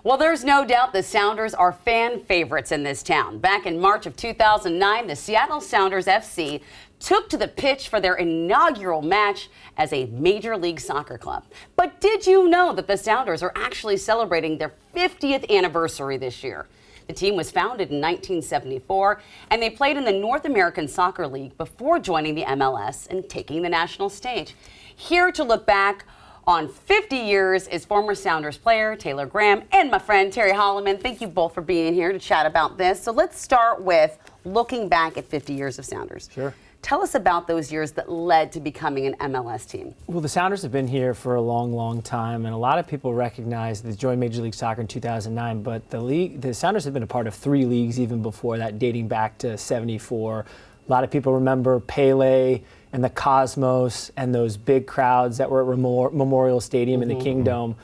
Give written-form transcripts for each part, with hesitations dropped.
Well, there's no doubt the Sounders are fan favorites in this town. Back in March of 2009, the Seattle Sounders FC took to the pitch for their inaugural match as a Major League Soccer club. But did you know that the Sounders are actually celebrating their 50th anniversary this year? The team was founded in 1974, and they played in the North American Soccer League before joining the MLS and taking the national stage. Here to look back on 50 years is former Sounders player Taylor Graham and my friend Terry Holloman. Thank you both for being here to chat about this. So let's start with looking back at 50 years of Sounders. Sure. Tell us about those years that led to becoming an MLS team. Well, the Sounders have been here for a long, long time, and a lot of people recognize they joined Major League Soccer in 2009, but the Sounders have been a part of 3 leagues even before that, dating back to '74. A lot of people remember Pele and the Cosmos and those big crowds that were at Memorial Stadium in the Kingdom.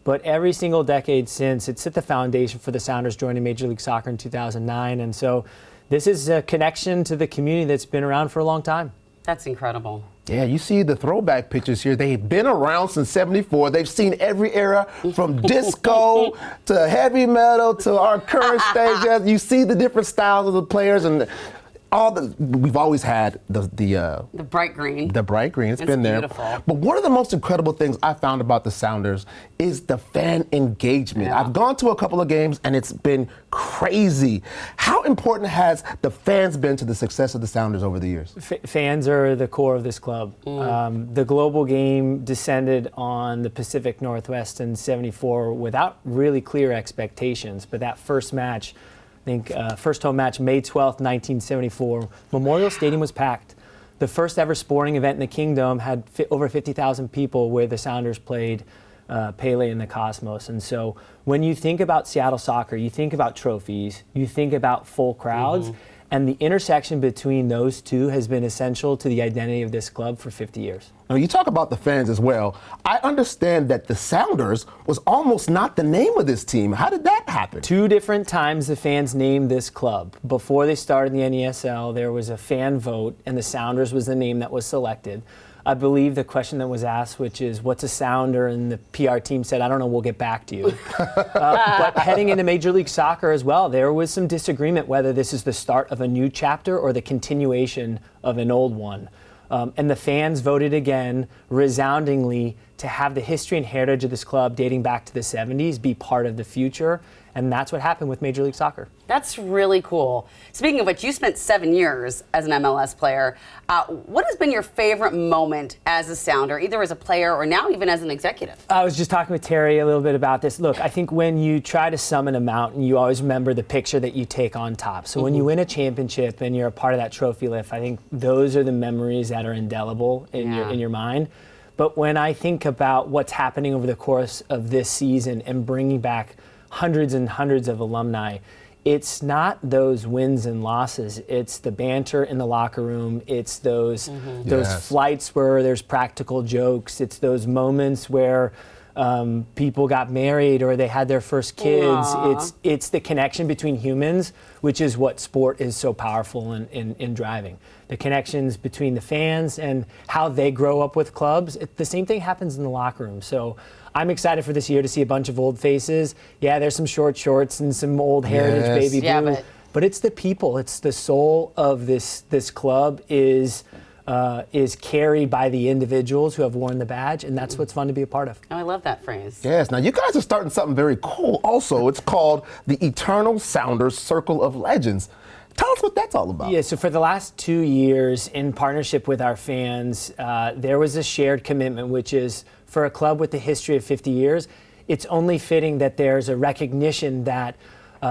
But every single decade since, it's set the foundation for the Sounders joining Major League Soccer in 2009, and so this is a connection to the community that's been around for a long time. That's incredible. Yeah, you see the throwback pictures here. They've been around since '74. They've seen every era from disco to heavy metal to our current stage. You see the different styles of the players, and we've always had the bright green. The bright green. It's been there. Beautiful. But one of the most incredible things I found about the Sounders is the fan engagement. Yeah. I've gone to a couple of games and it's been crazy. How important has the fans been to the success of the Sounders over the years? Fans are the core of this club. The global game descended on the Pacific Northwest in '74 without really clear expectations, but that first match, first home match, May 12th, 1974, Memorial Stadium was packed. The first ever sporting event in the Kingdom had over 50,000 people where the Sounders played Pele and the Cosmos. And so when you think about Seattle soccer, you think about trophies, you think about full crowds, and the intersection between those two has been essential to the identity of this club for 50 years. Now, you talk about the fans as well. I understand that the Sounders was almost not the name of this team. How did that happen? 2 different times the fans named this club. Before they started the NESL, there was a fan vote, and the Sounders was the name that was selected. I believe the question that was asked, which is, what's a Sounder? And the PR team said, I don't know, we'll get back to you. But heading into Major League Soccer as well, there was some disagreement whether this is the start of a new chapter or the continuation of an old one. And the fans voted again, resoundingly, to have the history and heritage of this club dating back to the '70s be part of the future. And that's what happened with Major League Soccer. That's really cool. Speaking of which, you spent 7 years as an MLS player. What has been your favorite moment as a Sounder, either as a player or now even as an executive? I was just talking with Terry a little bit about this. Look, I think when you try to summit a mountain, you always remember the picture that you take on top. So when you win a championship and you're a part of that trophy lift, I think those are the memories that are indelible in your mind. But when I think about what's happening over the course of this season and bringing back hundreds and hundreds of alumni, it's not those wins and losses. It's the banter in the locker room. It's those flights where there's practical jokes. It's those moments where people got married or they had their first kids. It's the connection between humans, which is what sport is so powerful in driving. The connections between the fans and how they grow up with clubs. The same thing happens in the locker room. So I'm excited for this year to see a bunch of old faces. Yeah, there's some short shorts and some old heritage baby blue. But it's the people. It's the soul of this club is carried by the individuals who have worn the badge, and that's what's fun to be a part of. Oh, I love that phrase. Yes. Now, you guys are starting something very cool also. It's called the Eternal Sounders Circle of Legends. Tell us what that's all about. Yeah, so for the last 2 years, in partnership with our fans, there was a shared commitment, which is for a club with a history of 50 years, it's only fitting that there's a recognition that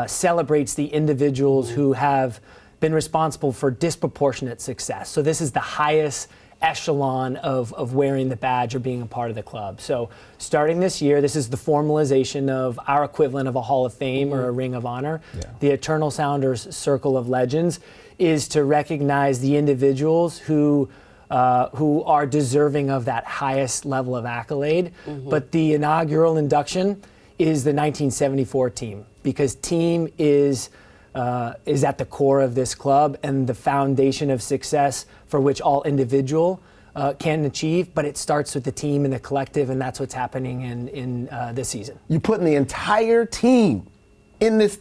celebrates the individuals who have been responsible for disproportionate success. So this is the highest echelon of wearing the badge or being a part of the club. So starting this year, this is the formalization of our equivalent of a Hall of Fame or a Ring of Honor. The Eternal Sounders Circle of Legends is to recognize the individuals who are deserving of that highest level of accolade. But the inaugural induction is the 1974 team, because team is at the core of this club and the foundation of success for which all individual can achieve, but it starts with the team and the collective, and that's what's happening in this season. You're putting the entire team in this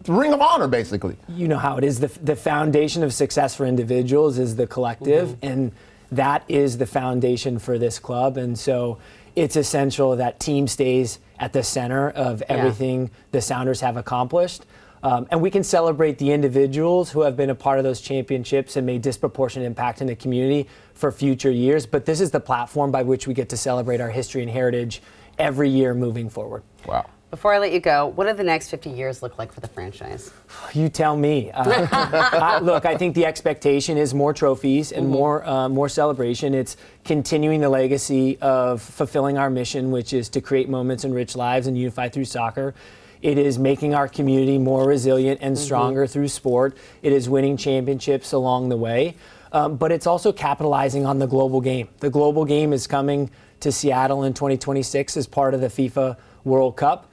ring of honor, basically. You know how it is. The foundation of success for individuals is the collective, and that is the foundation for this club. And so it's essential that team stays at the center of everything the Sounders have accomplished. And we can celebrate the individuals who have been a part of those championships and made disproportionate impact in the community for future years. But this is the platform by which we get to celebrate our history and heritage every year moving forward. Wow. Before I let you go, what do the next 50 years look like for the franchise? You tell me. Look, I think the expectation is more trophies and more celebration. It's continuing the legacy of fulfilling our mission, which is to create moments, enrich lives, and unify through soccer. It is making our community more resilient and stronger through sport. It is winning championships along the way. But it's also capitalizing on the global game. The global game is coming to Seattle in 2026 as part of the FIFA World Cup.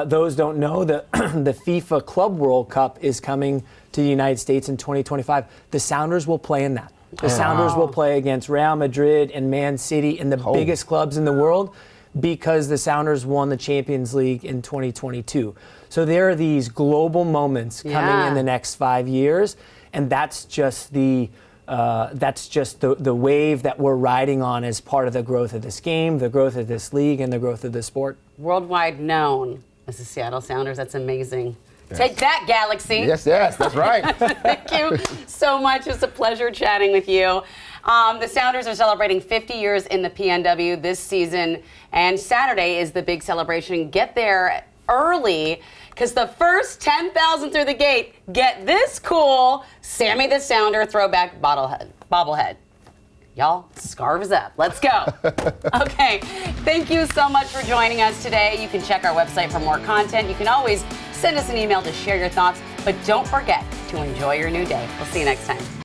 Those don't know that the FIFA Club World Cup is coming to the United States in 2025. The Sounders will play in that. The Sounders will play against Real Madrid and Man City and the biggest clubs in the world because the Sounders won the Champions League in 2022. So there are these global moments coming in the next 5 years, and that's just the wave that we're riding on as part of the growth of this game, the growth of this league, and the growth of this sport. Worldwide known as the Seattle Sounders. That's amazing. Yes. Take that, Galaxy. Yes, that's right. Thank you so much. It's a pleasure chatting with you. The Sounders are celebrating 50 years in the PNW this season, and Saturday is the big celebration. Get there early, because the first 10,000 through the gate get this cool Sammy the Sounder throwback bobblehead. Y'all, scarves up. Let's go. Okay, thank you so much for joining us today. You can check our website for more content. You can always send us an email to share your thoughts, but don't forget to enjoy your new day. We'll see you next time.